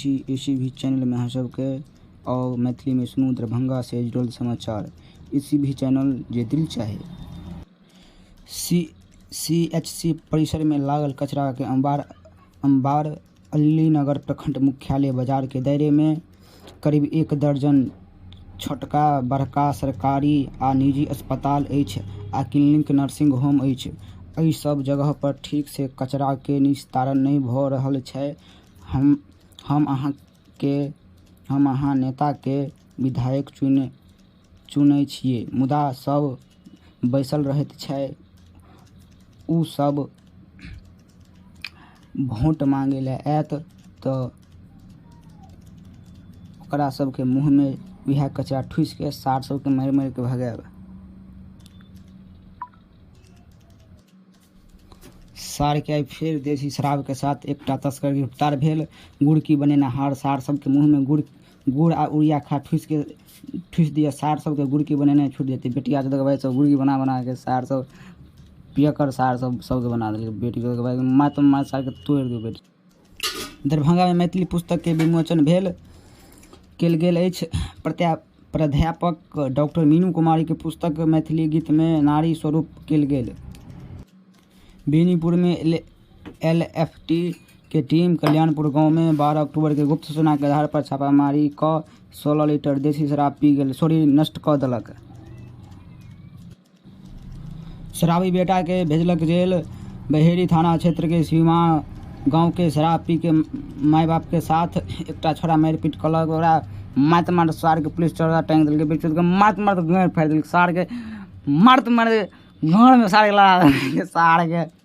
इसी भी चैनल में अहाँ सबके और मैथिली में सुनू दरभंगा से जुड़ल समाचार। इसी भी चैनल जे दिल चाहे। CHC परिसर में लागल कचरा के अंबार अलीनगर प्रखंड मुख्यालय बाजार के दायरे में करीब 1 दर्जन छोटका बड़का सरकारी आ निजी अस्पताल अछि आ क्लिनिक नर्सिंग होम अछि। एहि सब जगह पर ठीक से कचरा के निस्तारण नहीं भऽ रहल छै। हम अहाँ नेता के विधायक चुनै छियै, मुदा सब बैसल रहैत छै। उ सब वोट मांगे ले आयत तऽ ओकरा सबके मुँह में वह कचरा ठूस के सार सबके मारि के भगायब। सार के फिर देसी शराब के साथ एकटा तस्कर गिरफ्तार भेल। गुड़की बनेनिहार सार सबके मुँह में गुड़ आ उड़िया खा ठूस दिया। सार सबके गुड़की बनेने छूट जेतै। बेटिया दबाई सब गुड़की बना के सार सब पियकर सार सबके बना देलकै। बेटी के दबाई मार सार के तोड़ दियो बेटी। दरभंगा में मैथिली पुस्तक के विमोचन कयल गेल अछि। प्राध्यापक डॉक्टर मीनू कुमारी के पुस्तक मैथिली गीत में नारी स्वरूप कयल गेल। बेनीपुर में LFT के टीम कल्याणपुर गांव में 12 अक्टूबर के गुप्त सूचना के आधार पर छापामारी क 16 लीटर देसी शराब नष्ट क देलक। शराबी बेटा के भेजलक जेल। बहेड़ी थाना क्षेत्र के सीमा गांव के शराब पी के माय बाप के साथ एकटा छोरा मारपीट कलक। ओकरा मार सार के पुलिस चौड़ा टांग दिलकै। बेच के मार गाड़ फाड़ दिलकै। सार के मार घर में सार के लड़ा सार के